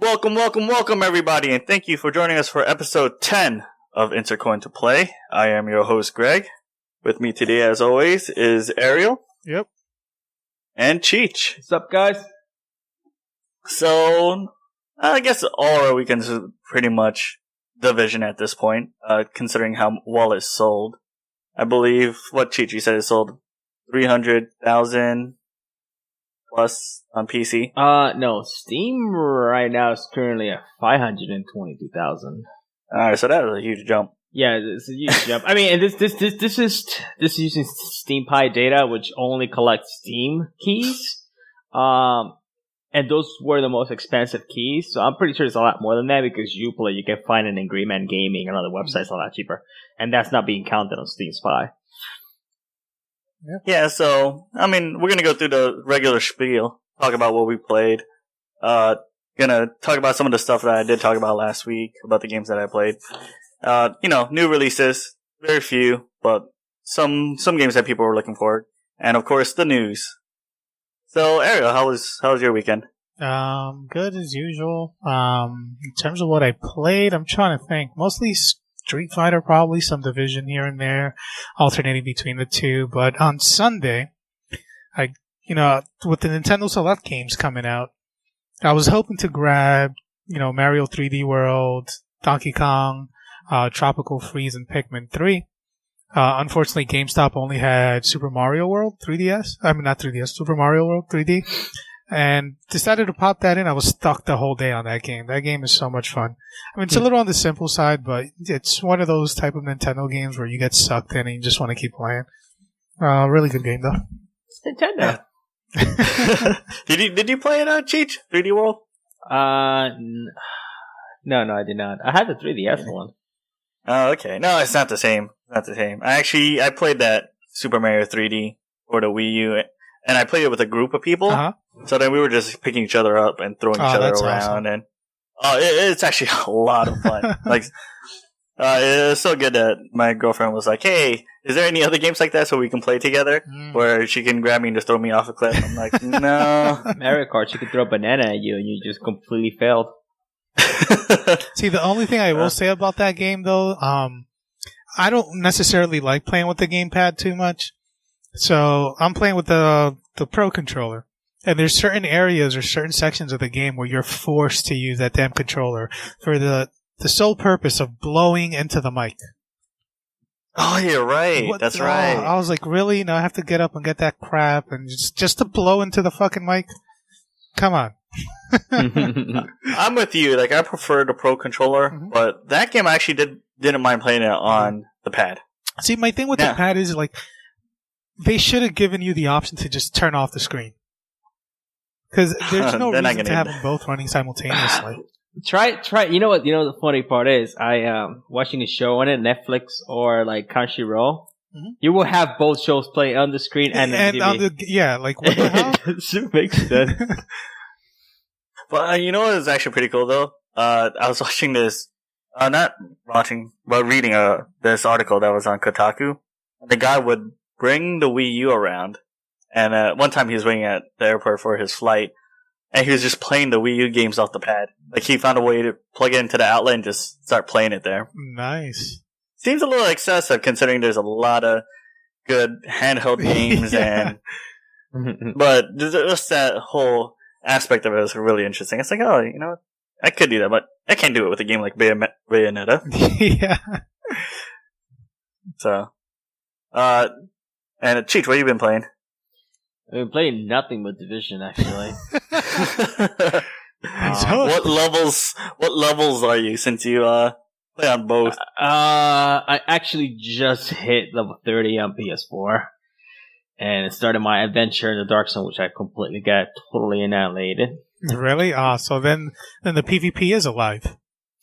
Welcome, everybody, and thank you for joining us for episode 10 of Intercoin to Play. I am your host, Greg. With me today, as always, is Ariel. Yep. And Cheech. What's up, guys? So, I guess all our weekends are pretty much Division at this point, considering how well it's sold. I believe, what Cheech, you said it sold 300,000 plus on PC? No, Steam right now is currently at 522,000. Alright, so that was a huge jump. Yeah, it's a huge jump. I mean, and this is using Steam Pi data, which only collects Steam keys. And those were the most expensive keys, so I'm pretty sure it's a lot more than that because Uplay, you can find an Agreement Gaming and other websites a lot cheaper, and that's not being counted on Steam Spy. Yeah, so, I mean, we're gonna go through the regular spiel, talk about what we played, gonna talk about some of the stuff that I did talk about last week, about the games that I played. New releases, very few, but some games that people were looking for, and of course, the news. So, Ariel, how was your weekend? Good as usual. In terms of what I played, I'm trying to think. Mostly Street Fighter, probably some Division here and there, alternating between the two. But on Sunday, with the Nintendo Select games coming out, I was hoping to grab, Mario 3D World, Donkey Kong, Tropical Freeze, and Pikmin 3. Unfortunately, GameStop only had Super Mario World 3DS. I mean, not 3DS, Super Mario World 3D. And decided to pop that in. I was stuck the whole day on that game. That game is so much fun. I mean, it's a little on the simple side, but it's one of those type of Nintendo games where you get sucked in and you just want to keep playing. Really good game, though. Nintendo. Did you play it, Cheech? 3D World? No, I did not. I had the 3DS one. Oh, okay. No, it's not the same. Not the same. I played that Super Mario 3D for the Wii U, and I played it with a group of people. Uh-huh. So then we were just picking each other up and throwing each other around, awesome. and it's actually a lot of fun. It was so good that my girlfriend was like, "Hey, is there any other games like that so we can play together?" Where she can grab me and just throw me off a cliff. I'm like, no. Mario Kart, she could throw a banana at you and you just completely failed. See, the only thing I will say about that game, though, I don't necessarily like playing with the gamepad too much. So I'm playing with the Pro controller. And there's certain areas or certain sections of the game where you're forced to use that damn controller for the sole purpose of blowing into the mic. Oh, you're right. That's right. I was like, really? I have to get up and get that crap and just to blow into the fucking mic? Come on. I'm with you. I prefer the Pro controller, but that game I actually didn't mind playing it on the pad. See, my thing with the pad is, they should have given you the option to just turn off the screen. Because there's no reason to have them both running simultaneously. Try. You know what? You know the funny part is, I watching a show on it, Netflix or Crunchyroll. Mm-hmm. You will have both shows play on the screen and the TV. On what the hell? It doesn't make sense. But you know what is actually pretty cool though? I was watching this, not watching, but reading this article that was on Kotaku. The guy would bring the Wii U around, and one time he was waiting at the airport for his flight, and he was just playing the Wii U games off the pad. He found a way to plug it into the outlet and just start playing it there. Nice. Seems a little excessive considering there's a lot of good handheld games, but just that whole aspect of it was really interesting. It's I could do that, but I can't do it with a game like Bayonetta. Yeah. So, and Cheech, what have you been playing? I've been playing nothing but Division, actually. What levels are you since you play on both? I actually just hit level 30 on PS4. And started my adventure in the Dark Zone, which I completely got totally annihilated. Really? So then the PvP is alive.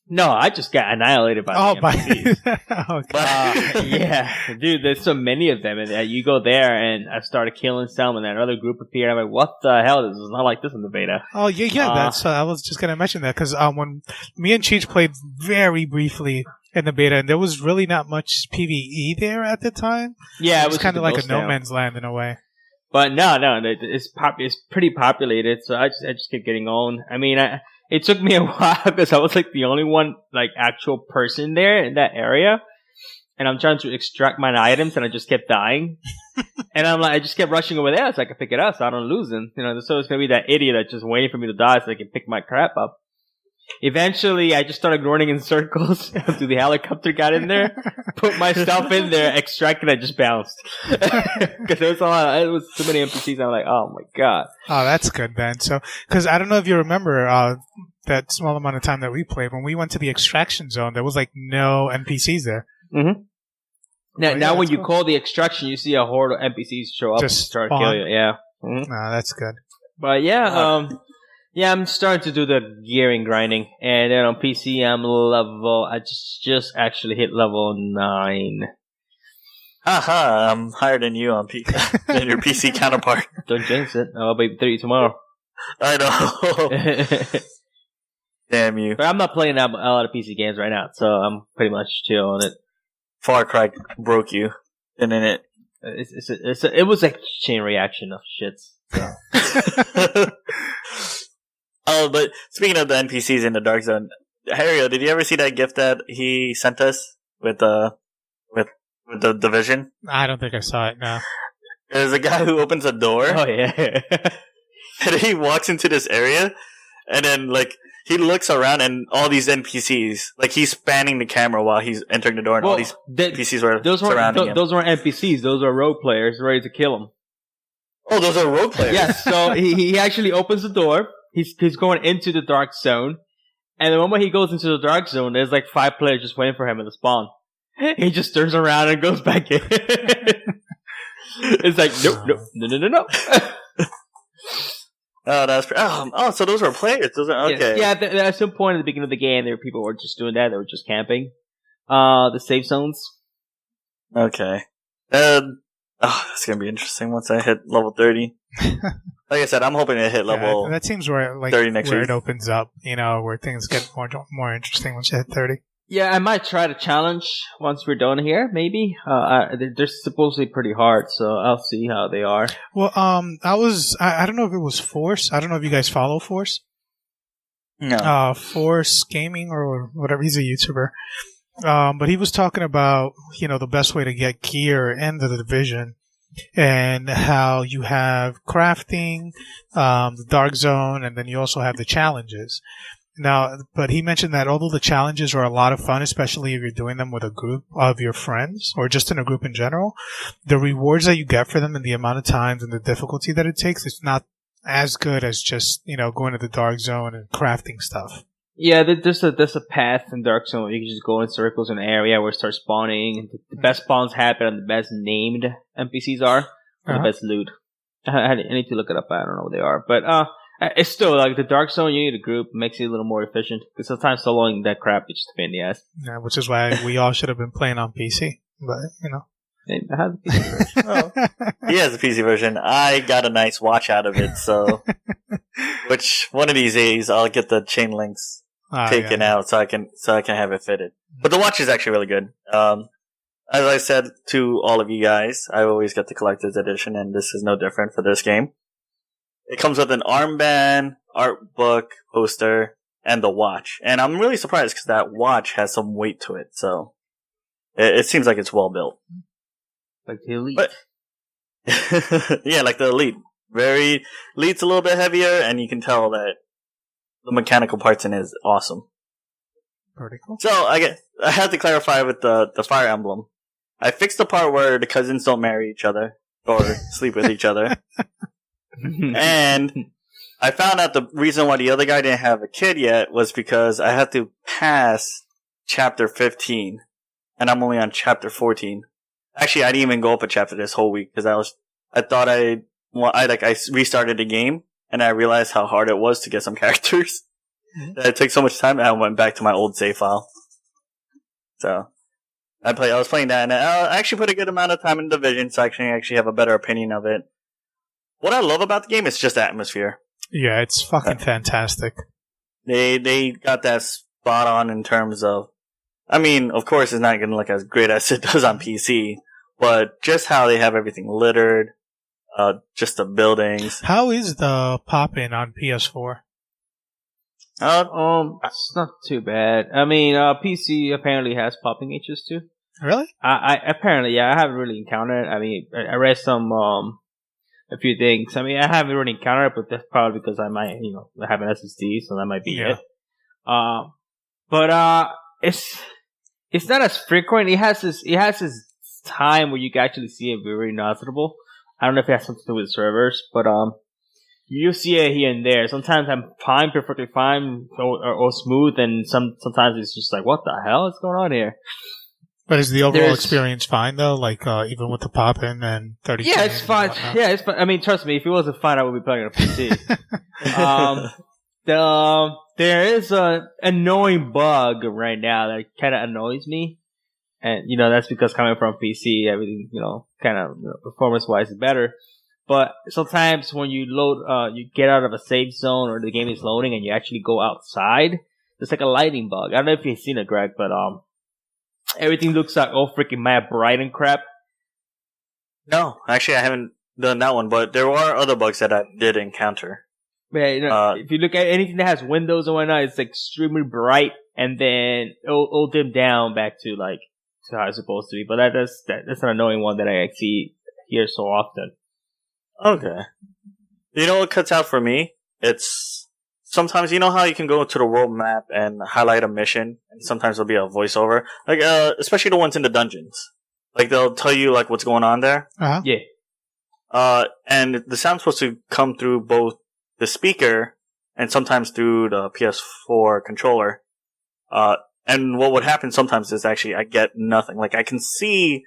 No, I just got annihilated by the NPCs. Okay. Yeah, dude, there's so many of them, and you go there, and I started killing some, and then another group appeared. I'm like, what the hell? This is not like this in the beta. Oh yeah. That's I was just gonna mention that because when me and Cheech played very briefly in the beta, and there was really not much PvE there at the time. Yeah, it was kind of like a no man's land in a way. But no, it's pretty populated, so I just kept getting on. I mean, It took me a while because I was like the only one, like actual person there in that area. And I'm trying to extract my items and I just kept dying. And I'm like, I just kept rushing over there so I could pick it up so I don't lose them. You know, so it's going to be that idiot that's just waiting for me to die so I can pick my crap up. Eventually, I just started running in circles until the helicopter got in there, put my stuff in there, extracted, and I just bounced. Because it was too many NPCs. I'm like, oh my god. Oh, that's good then. So, because I don't know if you remember that small amount of time that we played when we went to the extraction zone, there was like no NPCs there. Mm-hmm. Now when you call the extraction, you see a horde of NPCs show up Just and start spawn. killing you. Yeah. Mm-hmm. No, that's good. But yeah, I'm starting to do the gearing grinding, and then on PC I just actually hit level 9. Haha, I'm higher than you on PC than your PC counterpart. Don't jinx it. I'll be 30 tomorrow. I know. Damn you. But I'm not playing a lot of PC games right now, so I'm pretty much chill on it. Far Cry broke you, didn't it? It was a chain reaction of shits. So. Oh, but speaking of the NPCs in the Dark Zone, Hario, did you ever see that gift that he sent us with the Division? I don't think I saw it, no. There's a guy who opens a door. Oh, yeah. And he walks into this area, and then, like, he looks around, and all these NPCs, like, he's spanning the camera while he's entering the door, and all these NPCs were surrounding him. Those weren't NPCs. Those are rogue players ready to kill him. Oh, those are rogue players? Yes, so he actually opens the door. He's going into the Dark Zone. And the moment he goes into the Dark Zone, there's like 5 players just waiting for him in the spawn. He just turns around and goes back in. It's like, no. Oh, that's so those were players. Those are okay. Yeah, at some point at the beginning of the game, there were people who were just doing that. They were just camping. The safe zones. Okay. That's gonna be interesting once I hit level 30. Like I said, I'm hoping to hit level. That seems where 30 next where week. it opens up. You know, where things get more interesting once you hit 30. Yeah, I might try to challenge once we're done here. Maybe they're supposedly pretty hard, so I'll see how they are. Well, I don't know if it was Force. I don't know if you guys follow Force. No. Force Gaming or whatever. He's a YouTuber. But he was talking about, you know, the best way to get gear in the Division and how you have crafting, the Dark Zone, and then you also have the challenges. Now, but he mentioned that although the challenges are a lot of fun, especially if you're doing them with a group of your friends or just in a group in general, the rewards that you get for them and the amount of times and the difficulty that it takes, it's not as good as just, you know, going to the Dark Zone and crafting stuff. Yeah, there's a path in Dark Zone where you can just go in circles in an area where it starts spawning. The best spawns happen and the best named NPCs are. The best loot. I need to look it up. I don't know what they are. But it's still, like, the Dark Zone, you need a group. Makes it a little more efficient. Because sometimes soloing that crap is just a pain in the ass. Yeah, which is why we all should have been playing on PC. But, you know. I have the PC version. Oh. He has a PC version. I got a nice watch out of it, so... Which, one of these days, I'll get the chain links taken out so I can have it fitted. But the watch is actually really good. As I said to all of you guys, I always get the collector's edition, and this is no different for this game. It comes with an armband, art book, poster, and the watch. And I'm really surprised because that watch has some weight to it, so it seems like it's well built. Like the Elite. But, yeah, like the Elite. Elite's a little bit heavier, and you can tell that the mechanical parts in it is awesome. Pretty cool. So I had to clarify with the Fire Emblem. I fixed the part where the cousins don't marry each other or sleep with each other. And I found out the reason why the other guy didn't have a kid yet was because I had to pass chapter 15, and I'm only on chapter 14. Actually, I didn't even go up a chapter this whole week because I restarted the game and I realized how hard it was to get some characters. That it took so much time, and I went back to my old save file. So I was playing that, and I actually put a good amount of time in Division, so I actually have a better opinion of it. What I love about the game is just the atmosphere. Yeah, it's fucking fantastic. They got that spot on in terms of, I mean, of course it's not going to look as great as it does on PC, but just how they have everything littered, just the buildings. How is the Pokken on PS4? It's not too bad. I mean, PC apparently has popping itches too. Really? I apparently, yeah, I haven't really encountered it. I mean, I read some, a few things. I mean, I haven't really encountered it, but that's probably because I might, have an SSD, so that might be it. But it's not as frequent. It has this time where you can actually see it very noticeable. I don't know if it has something to do with servers, but you see it here and there. Sometimes I'm fine, perfectly fine, or smooth, and sometimes it's just like, what the hell is going on here? But is the overall experience fine though? Like even with the pop-in and 30? Yeah, it's fine. Yeah, it's fine. I mean, trust me, if it wasn't fine, I would be playing on a PC. There is an annoying bug right now that kind of annoys me, and that's because coming from PC, everything kind of performance-wise is better. But sometimes when you load, you get out of a safe zone or the game is loading and you actually go outside, there's like a lighting bug. I don't know if you've seen it, Greg, but everything looks like all freaking mad bright and crap. No, actually, I haven't done that one, but there are other bugs that I did encounter. Yeah, if you look at anything that has windows and whatnot, it's extremely bright, and then it'll dim down back to how it's supposed to be. But that's an annoying one that I see here so often. Okay. You know what cuts out for me? It's sometimes, how you can go to the world map and highlight a mission, and sometimes there'll be a voiceover, especially the ones in the dungeons. Like they'll tell you what's going on there. Uh-huh. Yeah. And the sound's supposed to come through both the speaker and sometimes through the PS4 controller. And what would happen sometimes is actually I get nothing. Like I can see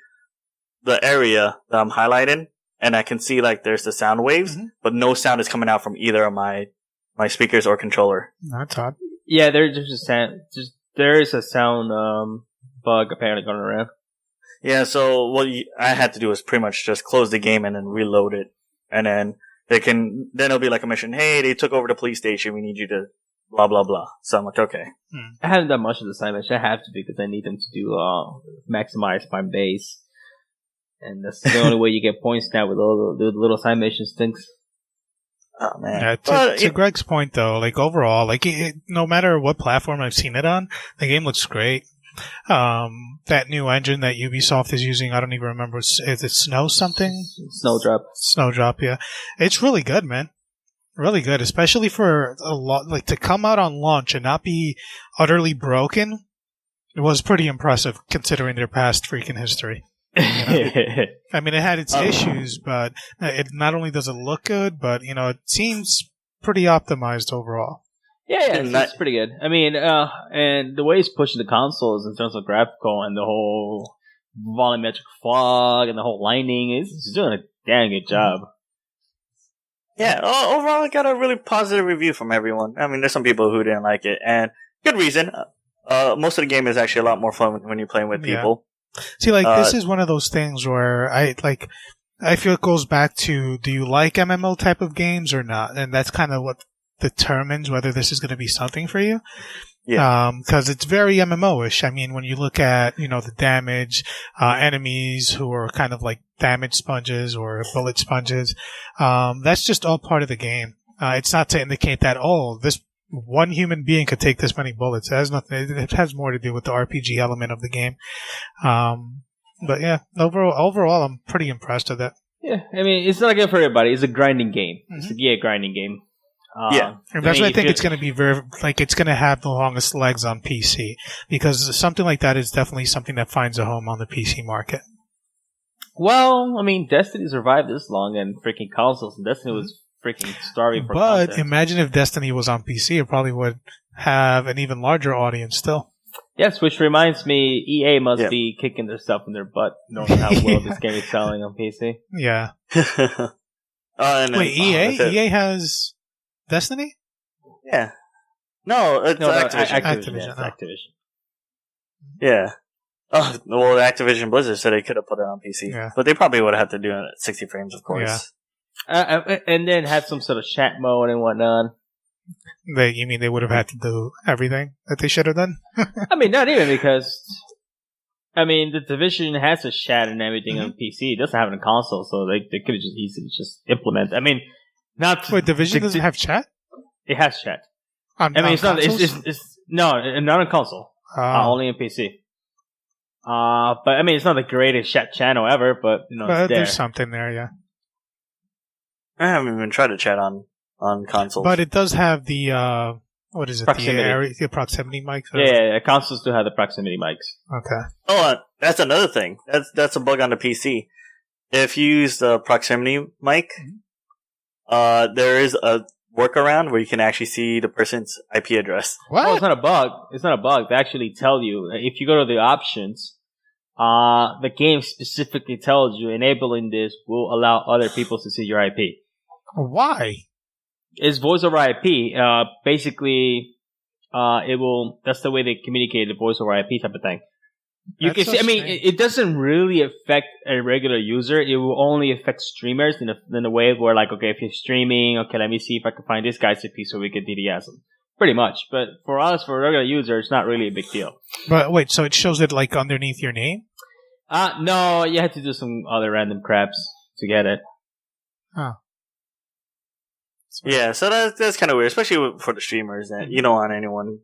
the area that I'm highlighting, and I can see there's the sound waves, but no sound is coming out from either of my speakers or controller. That's odd. Yeah, there is a sound bug apparently going around. Yeah, so what I had to do was pretty much just close the game and then reload it, and then then it'll be like a mission. Hey, they took over the police station. We need you to blah blah blah. So I'm like, okay. I haven't done much of the side mission. I have to because I need them to do maximize my base, and that's the only way you get points now with all the little side mission stinks. Oh man! Yeah, to Greg's point though, overall, no matter what platform I've seen it on, the game looks great. That new engine that Ubisoft is using, I don't even remember. Is it Snow something? Snowdrop. Snowdrop, yeah. It's really good, man. Really good, especially for a lot, to come out on launch and not be utterly broken. It was pretty impressive considering their past freaking history. I mean, it had its issues, but it not only does it look good, but it seems pretty optimized overall. Yeah, it's pretty good. I mean, and the way it's pushing the consoles in terms of graphical and the whole volumetric fog and the whole lighting is doing a damn good job. Yeah, overall, I got a really positive review from everyone. I mean, there's some people who didn't like it, and good reason. Most of the game is actually a lot more fun when you're playing with people. See, this is one of those things where I feel it goes back to, do you like MMO type of games or not? And that's kind of what determines whether this is going to be something for you. Yeah. Because it's very MMO-ish. I mean, when you look at, the damage, enemies who are kind of like damage sponges or bullet sponges, that's just all part of the game. It's not to indicate that, this one human being could take this many bullets. It has nothing. It has more to do with the RPG element of the game. But yeah, overall, I'm pretty impressed with it. Yeah, I mean, it's not a game for everybody. It's a grinding game. It's a grinding game. And that's why I think it's going to be it's going to have the longest legs on PC, because something like that is definitely something that finds a home on the PC market. Well, I mean, Destiny survived this long and freaking consoles, and Destiny was freaking starving for content. But imagine if Destiny was on PC, it probably would have an even larger audience still. Yes, which reminds me, EA must be kicking their stuff in their butt, knowing how well this game is selling on PC. Yeah. Wait, EA? EA has Destiny? Yeah. No, it's Activision. Activision. Activision. Yeah. Oh, well, Activision Blizzard said they could have put it on PC, but they probably would have had to do it at 60 frames, of course. Yeah. And then have some sort of chat mode and whatnot. You mean they would have had to do everything that they should have done? I mean, not even, because the Division has a chat and everything on PC. It doesn't have it on console, so they could have just easily just implement. Wait, Division doesn't have chat? It has chat. I mean, it's not. It's not on console. Only on PC. But I mean, it's not the greatest chat channel ever. But it's there. There's something there, yeah. I haven't even tried to chat on consoles. But it does have the what is it? Proximity. The proximity mics. Yeah, consoles do have the proximity mics. Okay. Oh, that's another thing. That's a bug on the PC. If you use the proximity mic, there is a workaround where you can actually see the person's IP address. What? Oh, it's not a bug. It's not a bug. They actually tell you. If you go to the options, the game specifically tells you enabling this will allow other people to see your IP. Why? It's voice over IP. Basically, it will. That's the way they communicate, the voice over IP type of thing. You can see. I mean, it doesn't really affect a regular user. It will only affect streamers in a way where, like, okay, if you're streaming, okay, let me see if I can find this guy's IP so we can DDS him. Pretty much. But for us, for a regular user, it's not really a big deal. But wait, so it shows it like underneath your name? No, you had to do some other random craps to get it. Oh. Yeah, so that's kind of weird, especially for the streamers. That you don't want anyone,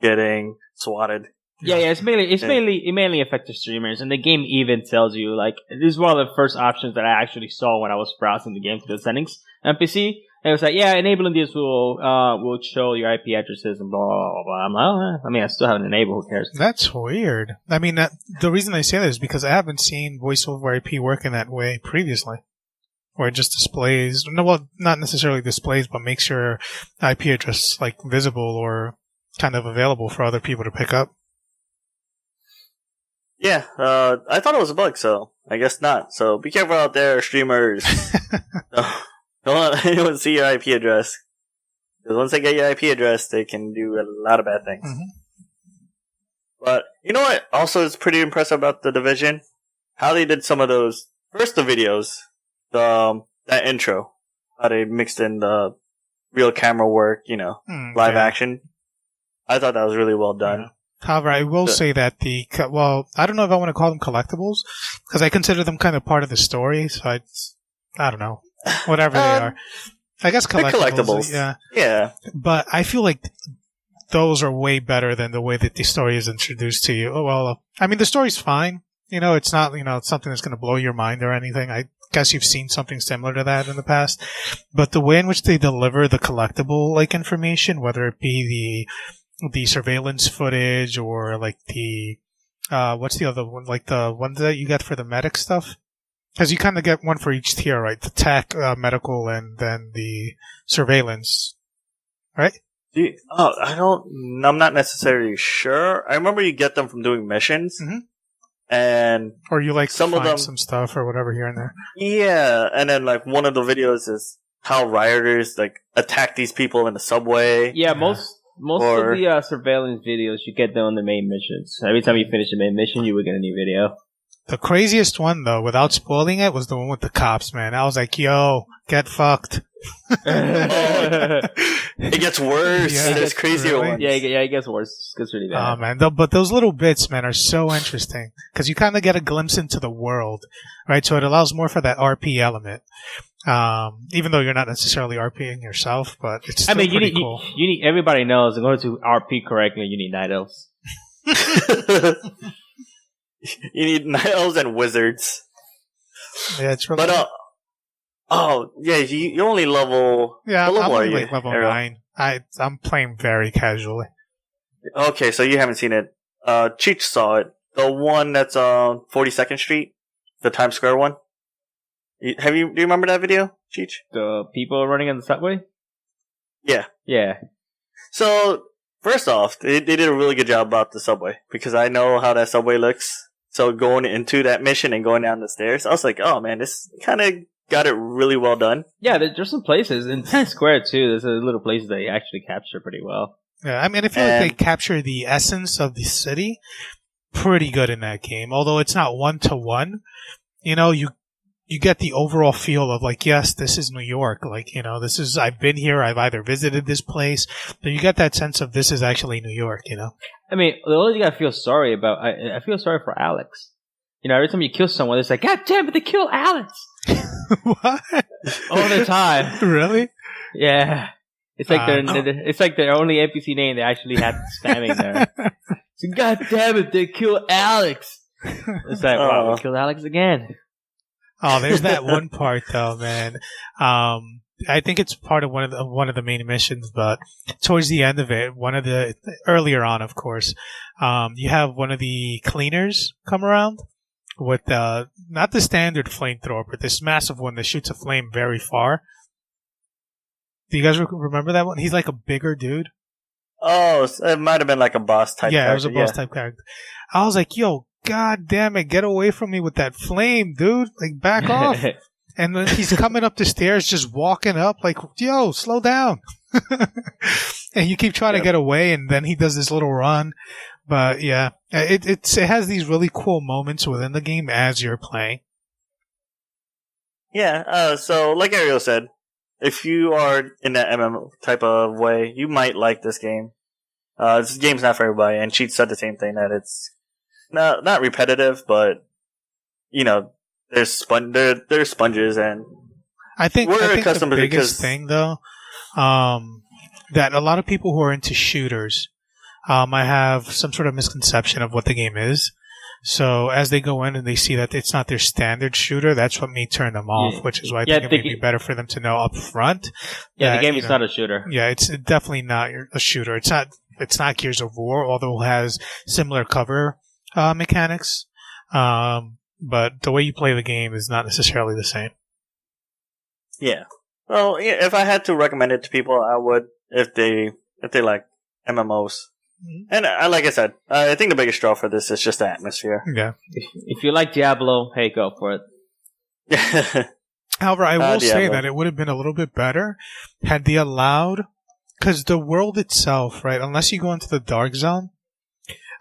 getting swatted. Yeah, it mainly affects the streamers, and the game even tells you, like, this is one of the first options that I actually saw when I was browsing the game to the settings NPC. And it was like, yeah, enabling this will show your IP addresses and blah blah blah. I'm like, I mean, I still haven't enabled. Who cares? That's weird. I mean, the reason I say that is because I haven't seen voice over IP work in that way previously. Where it just displays, not necessarily displays, but makes your IP address like visible or kind of available for other people to pick up. Yeah, I thought it was a bug, so I guess not. So be careful out there, streamers. Don't let anyone see your IP address. Because once they get your IP address, they can do a lot of bad things. Mm-hmm. But you know what also is pretty impressive about The Division? How they did some of those, first the videos, that intro. How they mixed in the real camera work, live action. I thought that was really well done. Yeah. However, I will say that I don't know if I want to call them collectibles, because I consider them kind of part of the story, so I don't know. Whatever they are. I guess collectibles. Yeah. Yeah. But I feel like those are way better than the way that the story is introduced to you. Oh, well, I mean, the story's fine. It's not, it's something that's going to blow your mind or anything. I guess you've seen something similar to that in the past. But the way in which they deliver the collectible, like, information, whether it be the surveillance footage or, like, the, what's the other one? Like, the one that you get for the medic stuff? Because you kind of get one for each tier, right? The tech, medical, and then the surveillance, right? I'm not necessarily sure. I remember you get them from doing missions. Mm-hmm. And or you like some find of them, some stuff or whatever here and there. Yeah, and then like one of the videos is how rioters like attack these people in the subway. Yeah, most of the surveillance videos you get them on the main missions. Every time you finish the main mission, you will get a new video. The craziest one, though, without spoiling it, was the one with the cops, man. I was like, yo, get fucked. It gets worse. Yeah, There's crazier ones. Yeah, it gets worse. It gets really bad. Oh, man. But those little bits, man, are so interesting. Because you kind of get a glimpse into the world, right? So it allows more for that RP element. Even though you're not necessarily RPing yourself, but it's still pretty cool. You need, everybody knows in order to RP correctly, you need night elves. You need night elves and wizards. Yeah, it's really. But you're only level. Yeah, I'm only you, like level Ariel? 9. I'm playing very casually. Okay, so you haven't seen it. Cheech saw it. The one that's on 42nd Street, the Times Square one. Do you remember that video, Cheech? The people running on the subway? Yeah. Yeah. So, first off, they did a really good job about the subway, because I know how that subway looks. So going into that mission and going down the stairs, I was like, oh man, this kind of got it really well done. Yeah, there's some places in Times Square too. There's a little places they actually capture pretty well. Yeah, I mean, I feel like they capture the essence of the city pretty good in that game. Although it's not 1-to-1, you get the overall feel of like, yes, this is New York. Like, I've been here. I've either visited this place, but you get that sense of this is actually New York. I mean, the only thing I feel sorry about, I feel sorry for Alex. Every time you kill someone, it's like, God damn it, they killed Alex. What? All the time. Really? Yeah. It's like it's like their only NPC name they actually had spamming there. So, God damn it, they killed Alex. It's like, wow, we killed Alex again. Oh, there's that one part though, man. I think it's part of one of the main missions, but towards the end of it, earlier on, of course, you have one of the cleaners come around with not the standard flamethrower, but this massive one that shoots a flame very far. Do you guys remember that one? He's like a bigger dude. Oh, it might have been like a boss type. Yeah, it was a boss type character. I was like, yo, god damn it, get away from me with that flame, dude. Like, back off. And then he's coming up the stairs, just walking up, like, yo, slow down. And you keep trying to get away, and then he does this little run. But yeah, it has these really cool moments within the game as you're playing. Yeah, so like Ariel said, if you are in that MMO type of way, you might like this game. This game's not for everybody, and Cheat said the same thing, that it's not repetitive, but, you know, there's sponges, and I think accustomed the to biggest thing, though, that a lot of people who are into shooters might have some sort of misconception of what the game is. So as they go in and they see that it's not their standard shooter, that's what may turn them off, which is why I think it may be better for them to know up front. Yeah, the game is not a shooter. Yeah, it's definitely not a shooter. It's not Gears of War, although it has similar cover mechanics. But the way you play the game is not necessarily the same. Yeah. Well, if I had to recommend it to people, I would, if they like MMOs. Mm-hmm. And like I said, I think the biggest draw for this is just the atmosphere. Yeah. If you like Diablo, hey, go for it. However, I will say that it would have been a little bit better had they allowed, because the world itself, right, unless you go into the Dark Zone,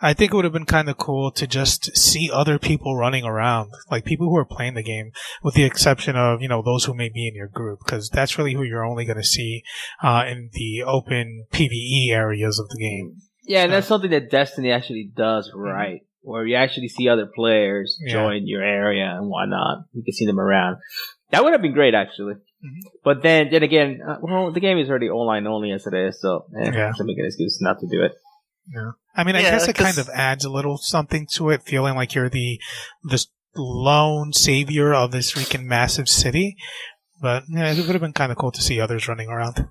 I think it would have been kind of cool to just see other people running around, like people who are playing the game, with the exception of, those who may be in your group, because that's really who you're only going to see in the open PvE areas of the game. Yeah, and that's something that Destiny actually does right, where you actually see other players join your area and whatnot. You can see them around. That would have been great, actually. Mm-hmm. But then again, the game is already online only as it is, so doesn't make an excuse not to do it. Yeah. I mean, I guess it kind of adds a little something to it, feeling like you're the lone savior of this freaking massive city. But it would have been kind of cool to see others running around.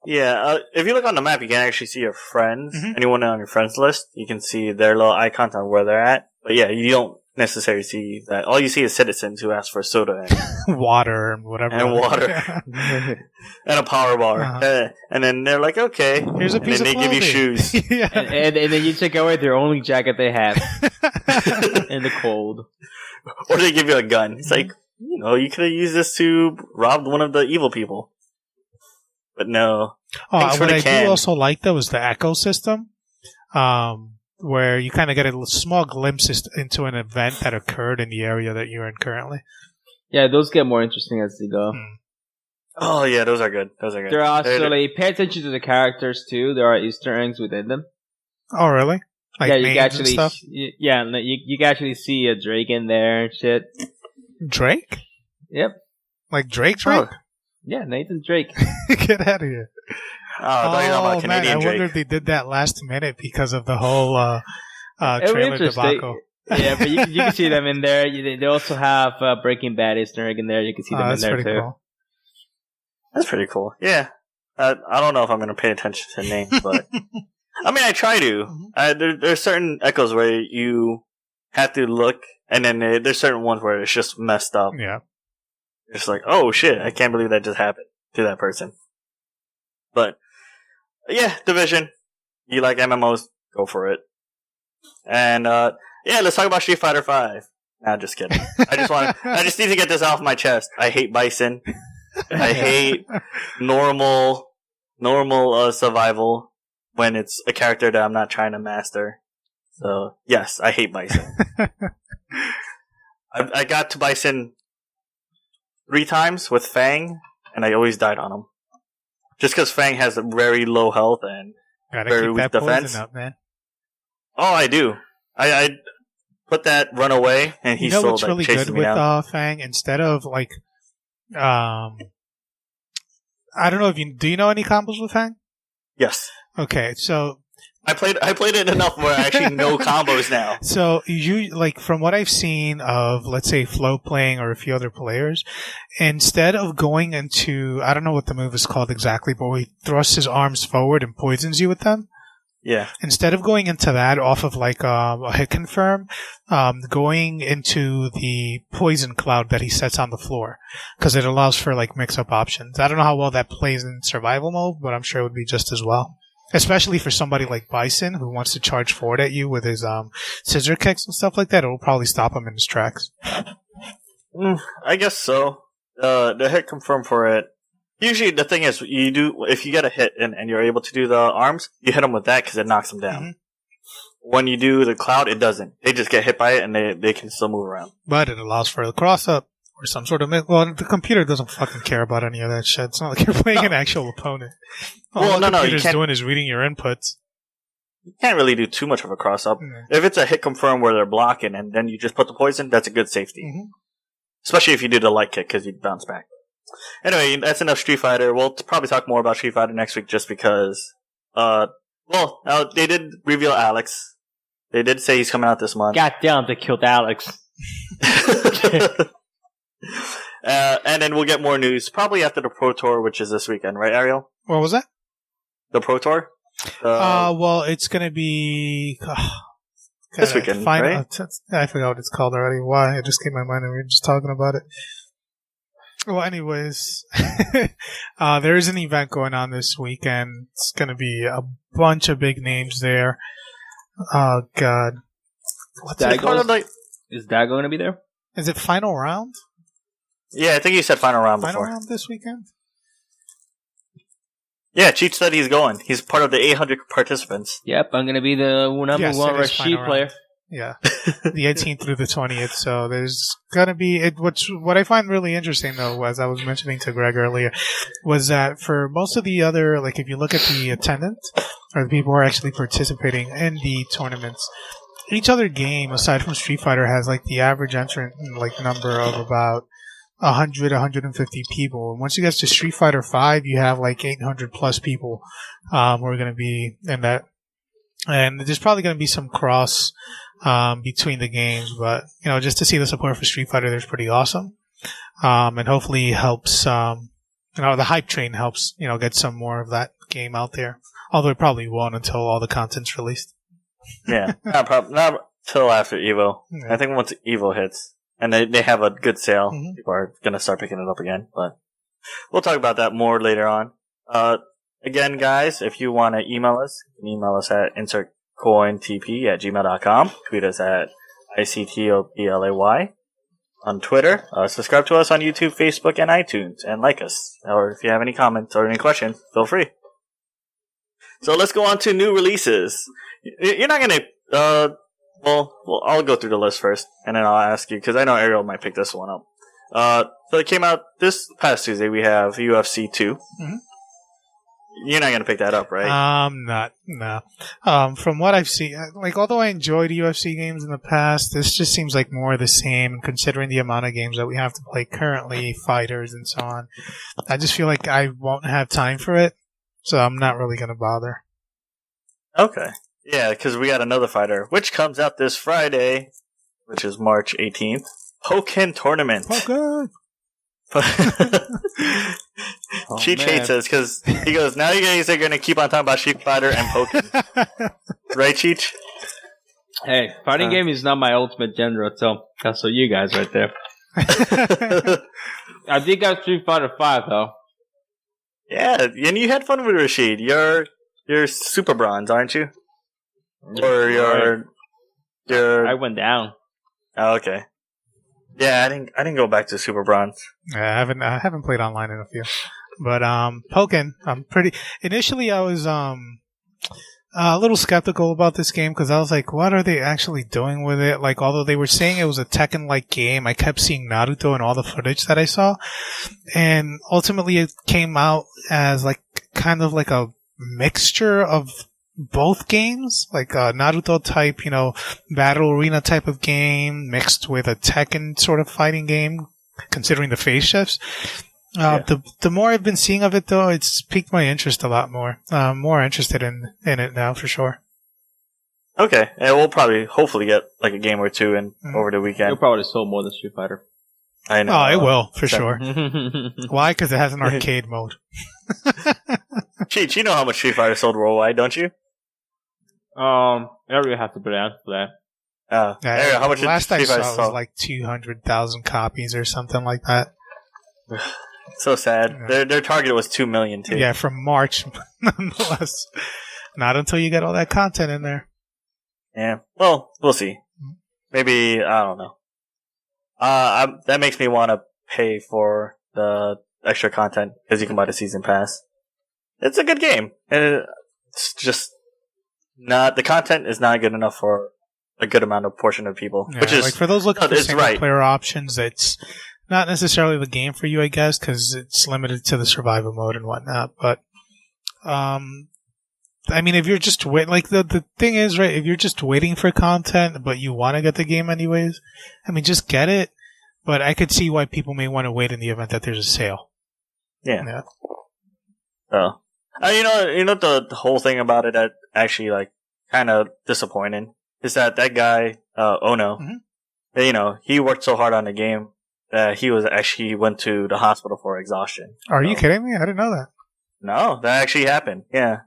Yeah, if you look on the map, you can actually see your friends. Mm-hmm. Anyone on your friends list, you can see their little icons on where they're at. But yeah, you don't necessarily see that. All you see is citizens who ask for soda and water and whatever. And water. And a power bar. Uh-huh. And then they're like, okay. Here's a piece of clothing. And then they give you shoes. and then you check out their only jacket they have in the cold. Or they give you a gun. It's like, you could have used this to rob one of the evil people. But no. What I do also like, though, is the echo system, where you kind of get a small glimpse into an event that occurred in the area that you're in currently. Yeah, those get more interesting as they go. Oh, yeah, those are good. They're also, pay attention to the characters, too. There are Easter eggs within them. Oh, really? Like you can actually, stuff? You can actually see a Drake in there and shit. Drake? Yep. Like Drake? Oh. Yeah, Nathan Drake. Get out of here. Oh, man, I wonder if they did that last minute because of the whole trailer debacle. Yeah, but you can see them in there. They also have Breaking Bad Easter egg in there. You can see them in there, too. Cool. That's pretty cool. Yeah. I don't know if I'm going to pay attention to the names, but... I mean, I try to. There's certain echoes where you have to look, and then there's certain ones where it's just messed up. Yeah. It's like, oh shit, I can't believe that just happened to that person. But, yeah, Division. You like MMOs, go for it. And, let's talk about Street Fighter V. Nah, just kidding. I just need to get this off my chest. I hate Bison. I hate normal survival when it's a character that I'm not trying to master. So, yes, I hate Bison. I got to Bison 3 times with Fang, and I always died on him. Just because Fang has a very low health and very weak defense. Up, man. Oh, I do. I put that run away, and he's still what's really good with Fang? Instead of I I don't know if do you know any combos with Fang? Yes. Okay, so I played it enough where I actually know combos now. So you from what I've seen of, let's say, Flo playing or a few other players, instead of going into, I don't know what the move is called exactly, but he thrusts his arms forward and poisons you with them. Yeah. Instead of going into that off of like a hit confirm, going into the poison cloud that he sets on the floor, because it allows for like mix-up options. I don't know how well that plays in survival mode, but I'm sure it would be just as well. Especially for somebody like Bison who wants to charge forward at you with his scissor kicks and stuff like that, it will probably stop him in his tracks. I guess so. The hit confirm for it. Usually the thing is, if you get a hit and you're able to do the arms, you hit them with that because it knocks them down. Mm-hmm. When you do the cloud, it doesn't. They just get hit by it and they can still move around. But it allows for the cross-up or some sort of... Well, the computer doesn't fucking care about any of that shit. It's not like you're playing an actual opponent. All the computer's doing is reading your inputs. You can't really do too much of a cross-up. Mm-hmm. If it's a hit confirm where they're blocking and then you just put the poison, that's a good safety. Mm-hmm. Especially if you do the light kick because you bounce back. Anyway, that's enough Street Fighter. We'll probably talk more about Street Fighter next week just because... they did reveal Alex. They did say he's coming out this month. Goddamn, they killed Alex. And then we'll get more news probably after the Pro Tour, which is this weekend, right, Ariel? What was that? The Pro Tour? Well, it's going to be... this weekend, right? I forgot what it's called already. Why? It just came to my mind and we were just talking about it. Well, anyways, there is an event going on this weekend. It's going to be a bunch of big names there. Oh, God. What's that is that going to be there? Is it Final Round? Yeah, I think you said Final Round Final before. Round this weekend? Yeah, Cheech said he's going. He's part of the 800 participants. Yep, I'm going to be the number one Rashid player. Yeah, the 18th through the 20th. So there's gonna be it. What I find really interesting, though, as I was mentioning to Greg earlier, was that for most of the other, like if you look at the attendance or the people who are actually participating in the tournaments, each other game aside from Street Fighter has like the average entrant like number of about 100, 150 people. And once you get to Street Fighter 5, you have like 800 plus people who are going to be in that. And there's probably going to be some cross between the games, but just to see the support for Street Fighter, there's pretty awesome. And hopefully helps, the hype train helps, get some more of that game out there. Although it probably won't until all the content's released. Yeah, not till after Evo. Yeah. I think once Evo hits and they have a good sale, people are going to start picking it up again. But we'll talk about that more later on. Again, guys, if you want to email us, you can email us at insertcointp@gmail.com. Tweet us at ICTOPLAY. On Twitter. Subscribe to us on YouTube, Facebook, and iTunes. And like us. Or if you have any comments or any questions, feel free. So let's go on to new releases. You're not going to... Well, I'll go through the list first, and then I'll ask you, because I know Ariel might pick this one up. So it came out this past Tuesday. We have UFC 2. Mm-hmm. You're not going to pick that up, right? Not. No. From what I've seen, although I enjoyed UFC games in the past, this just seems like more of the same. And considering the amount of games that we have to play currently, fighters and so on, I just feel like I won't have time for it. So I'm not really going to bother. Okay. Yeah, because we got another fighter, which comes out this Friday, which is March 18th. Pokken Tournament. Pokken! Cheech hates us because he goes, now you guys are going to keep on talking about Street Fighter and Pokken. Right, Cheech? Hey, fighting game is not my ultimate genre, so that's for you guys right there. I did got Street Fighter 5, though. Yeah, and you had fun with Rashid. You're super bronze, aren't you? Or you're I went down. Oh, okay. Yeah, I didn't go back to super bronze. I haven't played online in a few. But Pokken, initially I was a little skeptical about this game because I was like, what are they actually doing with it? Like, although they were saying it was a Tekken-like game, I kept seeing Naruto in all the footage that I saw. And ultimately it came out as kind of like a mixture of both games, like a Naruto type, battle arena type of game mixed with a Tekken sort of fighting game, considering the phase shifts. The more I've been seeing of it, though, it's piqued my interest a lot more. I'm more interested in it now, for sure. Okay, and we'll probably, hopefully, get like a game or two in over the weekend. You'll probably sell more than Street Fighter. I know. Oh, it will, for sure. Why? Because it has an arcade mode. Cheech, you know how much Street Fighter sold worldwide, don't you? I don't really have to put down for that. Ariel, how much last did I Street Fighter saw it sell? was like 200,000 copies or something like that. So sad. Yeah. Their target was 2 million, too. Yeah, from March, nonetheless. Not until you get all that content in there. Yeah. Well, we'll see. Maybe, I don't know. That makes me want to pay for the extra content because you can buy the season pass. It's a good game. And it's just not, the content is not good enough for a good amount of portion of people. Yeah, which is, like for those looking for single right. player options, it's not necessarily the game for you, I guess, because it's limited to the survival mode and whatnot. But, I mean, if you're just like the thing is, right, if you're just waiting for content, but you want to get the game anyways, I mean, just get it. But I could see why people may want to wait in the event that there's a sale. Yeah. Oh. You know the whole thing about it that actually, like, kind of disappointing is that guy, Ono, he worked so hard on the game that he went to the hospital for exhaustion. Are you kidding me? I didn't know that. No, that actually happened. Yeah.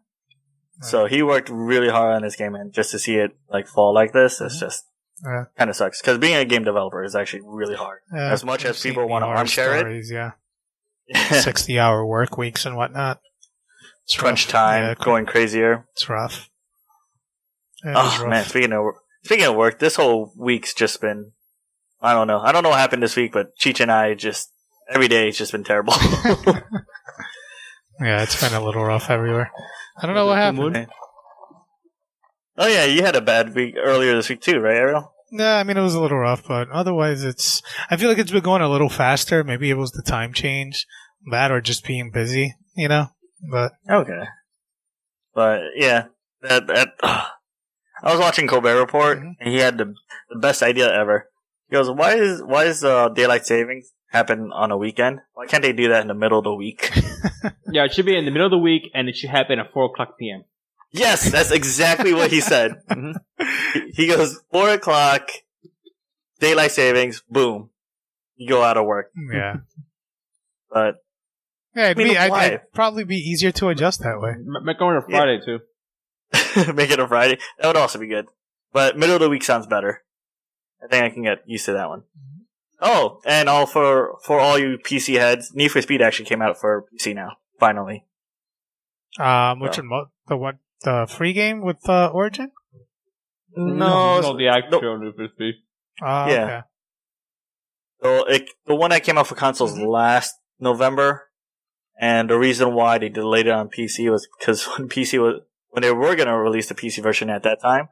So he worked really hard on this game, and just to see it like fall like this, it's just kind of sucks. Because being a game developer is actually really hard. As much as people want to armchair it, yeah, 60-hour work weeks and whatnot. It's crunch rough. time, going crazier. It's rough. Oh man, speaking of work, this whole week's just been. I don't know what happened this week, but Cheech and I just every day it's just been terrible. Yeah, it's been a little rough everywhere. I don't know what happened. Oh yeah, you had a bad week earlier this week too, right, Ariel? Yeah, I mean it was a little rough, but otherwise I feel like it's been going a little faster. Maybe it was the time change, that or just being busy, But okay, but yeah, I was watching Colbert Report, and he had the best idea ever. He goes, "Why is daylight savings happen on a weekend? Why can't they do that in the middle of the week?" Yeah, it should be in the middle of the week, and it should happen at 4:00 p.m. Yes, that's exactly what he said. He goes, 4 o'clock, daylight savings, boom, you go out of work. Yeah, but yeah, it'd probably be easier to adjust that way. Make it on a Friday too. Make it a Friday. That would also be good. But middle of the week sounds better. I think I can get used to that one. Oh, and for all you PC heads, Need for Speed actually came out for PC now. Finally. Which one? The free game with Origin? No, the actual Need for Speed. Yeah. Okay. So the one that came out for consoles last November, and the reason why they delayed it on PC was because when they were going to release the PC version at that time,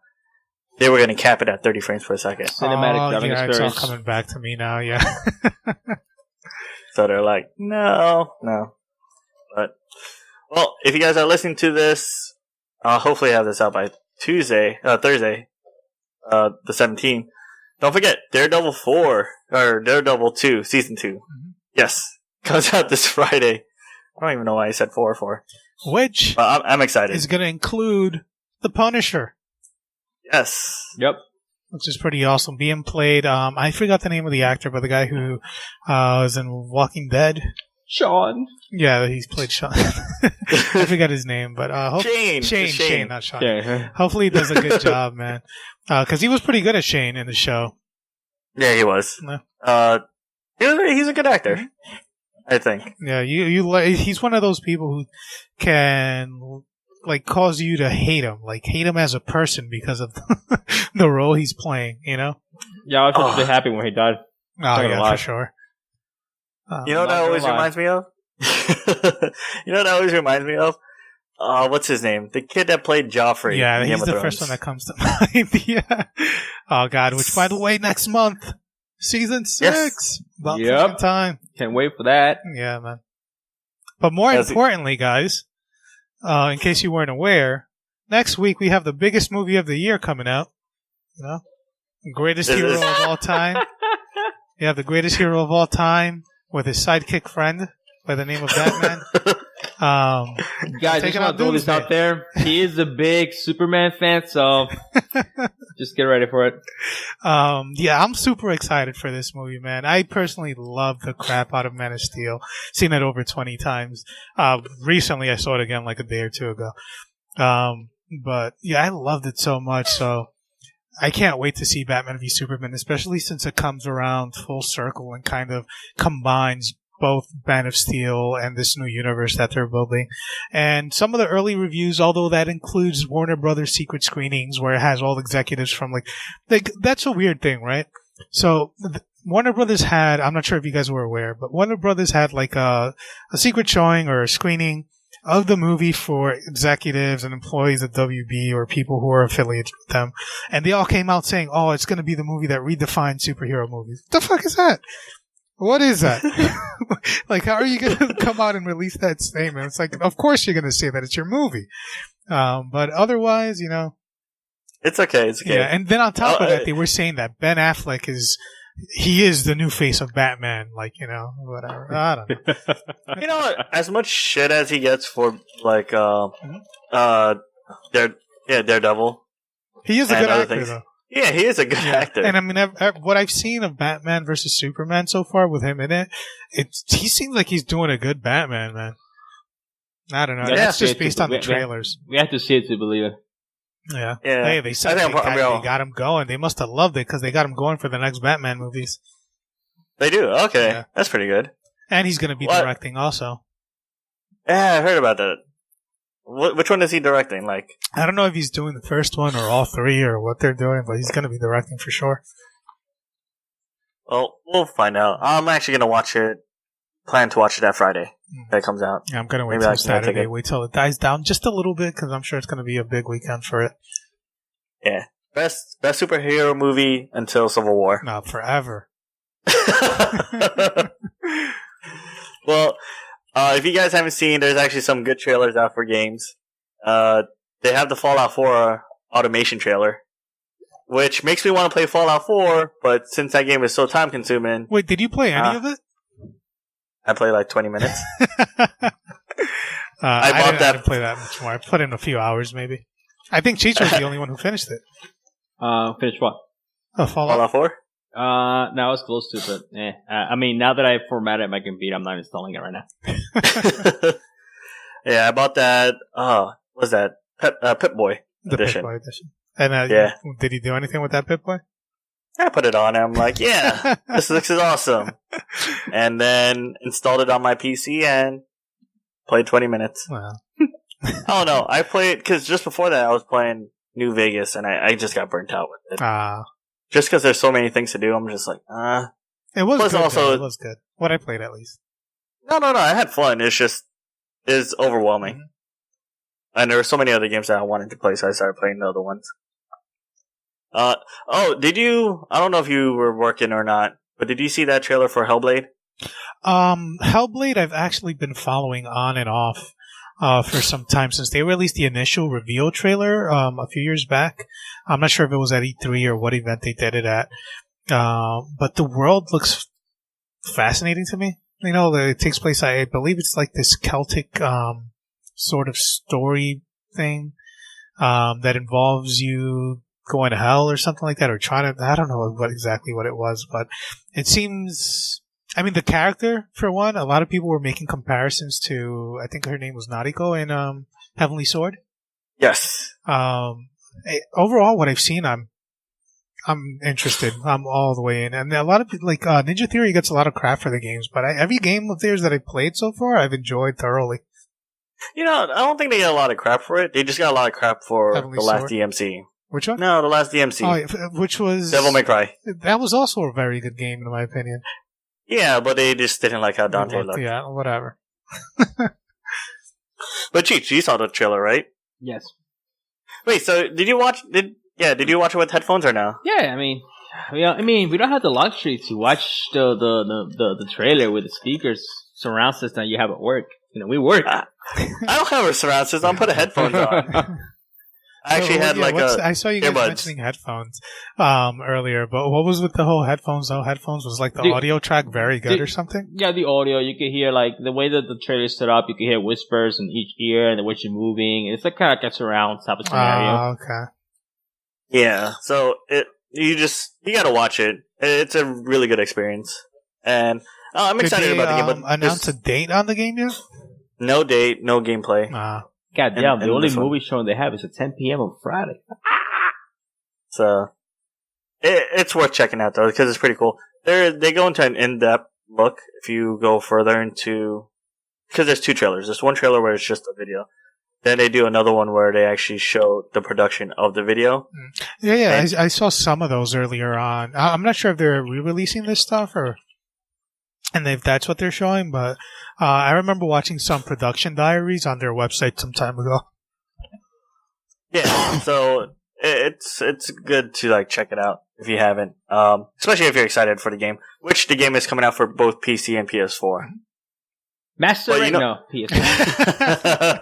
they were going to cap it at 30 frames per second. Cinematic driving experience. It's all coming back to me now, yeah. So they're like, no. But, well, if you guys are listening to this, I'll hopefully have this out by Thursday, the 17th. Don't forget, Daredevil 4, or Daredevil 2, Season 2. Mm-hmm. Yes, comes out this Friday. I don't even know why I said 4. Which I'm excited. Is going to include The Punisher. Yes. Yep. Which is pretty awesome. Being played, I forgot the name of the actor, but the guy who was in Walking Dead. Sean. Yeah, he's played Sean. I forgot his name, but Shane, not Sean. Yeah. Hopefully he does a good job, man. Because he was pretty good at Shane in the show. Yeah, he was. Yeah. He's a good actor, I think. Yeah, he's one of those people who can cause you to hate him as a person because of the role he's playing. Yeah, I was supposed to be happy when he died. Oh yeah, for sure. You know what that always reminds me of? What's his name? The kid that played Joffrey. Yeah, he's the first one that comes to mind. Yeah. Oh God! Which, by the way, next month, season 6. Yes. About time. Can't wait for that. Yeah, man. But more importantly, guys, in case you weren't aware, next week we have the biggest movie of the year coming out. Greatest hero of all time. You have the greatest hero of all time with his sidekick friend, by the name of Batman. Guys, just want to throw this out there. He is a big Superman fan, so just get ready for it. Yeah, I'm super excited for this movie, man. I personally love the crap out of Man of Steel. Seen it over 20 times. Recently, I saw it again like a day or two ago. But yeah, I loved it so much. So I can't wait to see Batman v Superman, especially since it comes around full circle and kind of combines both Man of Steel and this new universe that they're building. And some of the early reviews, although that includes Warner Brothers secret screenings where it has all executives from like that's a weird thing, right? So Warner Brothers had, I'm not sure if you guys were aware, but Warner Brothers had like a secret showing or a screening of the movie for executives and employees at WB or people who are affiliated with them. And they all came out saying, oh, it's going to be the movie that redefines superhero movies. What the fuck is that? What is that? Like, how are you going to come out and release that statement? It's like, of course you're going to say that. It's your movie. But otherwise, It's okay. It's okay. Yeah, and then on top of that, they were saying that Ben Affleck is the new face of Batman. Like, whatever. I don't know. You know what? As much shit as he gets for, like, Daredevil. He is a good actor, though. Yeah, he is a good actor. And I mean, what I've seen of Batman versus Superman so far with him in it, he seems like he's doing a good Batman, man. I don't know. Yeah, that's just based on the trailers. We have to see it to believe it. Yeah. Yeah. Hey, they said they got him going. They must have loved it because they got him going for the next Batman movies. They do? Okay. Yeah. That's pretty good. And he's going to be directing also. Yeah, I heard about that. Which one is he directing? Like, I don't know if he's doing the first one or all three or what they're doing, but he's going to be directing for sure. Well, we'll find out. I'm actually going to plan to watch it that Friday that it comes out. Yeah, I'm going to wait till Saturday. Wait till it dies down just a little bit because I'm sure it's going to be a big weekend for it. Yeah. Best superhero movie until Civil War. No, forever. Well, if you guys haven't seen, there's actually some good trailers out for games. They have the Fallout 4 automation trailer, which makes me want to play Fallout 4, but since that game is so time consuming... Wait, did you play any of it? I played like 20 minutes. I didn't play that much more. I put in a few hours, maybe. I think Cheech was the only one who finished it. Finished what? Oh, Fallout 4? No, I was close to it. I mean, now that I formatted my computer, I'm not installing it right now. Yeah, I bought that. What was that? Pip-Boy edition. Pip-Boy edition. And yeah. Did he do anything with that Pip-Boy? I put it on and I'm like, yeah, this is awesome. And then installed it on my PC and played 20 minutes. Wow. I don't know. I played, because just before that I was playing New Vegas and I just got burnt out with it. Just because there's so many things to do, I'm just like, It was Plus good. Also, it was good. What I played, at least. No. I had fun. It's overwhelming. Mm-hmm. And there were so many other games that I wanted to play, so I started playing the other ones. Did you? I don't know if you were working or not, but did you see that trailer for Hellblade? Hellblade, I've actually been following on and off for some time since they released the initial reveal trailer a few years back. I'm not sure if it was at E3 or what event they did it at. But the world looks fascinating to me. It takes place, I believe it's like this Celtic sort of story thing that involves you going to hell or something like that, or trying to, I don't know exactly what it was, but it seems, I mean, the character, for one, a lot of people were making comparisons to, I think her name was Nariko in Heavenly Sword. Yes. Overall, what I've seen, I'm interested. I'm all the way in. And a lot of people, like Ninja Theory gets a lot of crap for the games, but every game of theirs that I played so far, I've enjoyed thoroughly. I don't think they get a lot of crap for it. They just got a lot of crap for Heavenly the last Sword. DMC. Which one? No, the last DMC. Oh, yeah, which was... Devil May Cry. That was also a very good game, in my opinion. Yeah, but they just didn't like how Dante looked. Yeah, whatever. But Cheech, you saw the trailer, right? Yes. Wait, so did you watch it with headphones or no? Yeah, I mean, we don't have the luxury to watch the trailer with the speakers surround system you have at work. We work. I don't have a surround system. I'll put headphones on. I actually had I saw you guys earbuds. mentioning headphones earlier, but what was with the whole headphones? No headphones was like the audio track very good or something? Yeah, the audio, you can hear like the way that the trailer is set up, you can hear whispers in each ear and the way you're moving. It's like kind of like a surround type of scenario. Okay. Yeah, so you gotta watch it. It's a really good experience. And I'm excited about the game. But announce a date on the game yet? No date, no gameplay. God damn, the only this movie showing they have is at 10 p.m. on Friday. So it's worth checking out though because it's pretty cool. They go into an in-depth look if you go further into, because there's two trailers. There's one trailer where it's just a video. Then they do another one where they actually show the production of the video. Yeah. I saw some of those earlier on. I'm not sure if they're re-releasing this stuff and if that's what they're showing, but I remember watching some production diaries on their website some time ago. Yeah, so it's good to like check it out if you haven't, especially if you're excited for the game, which the game is coming out for both PC and PS4. Master Race? No, PS4.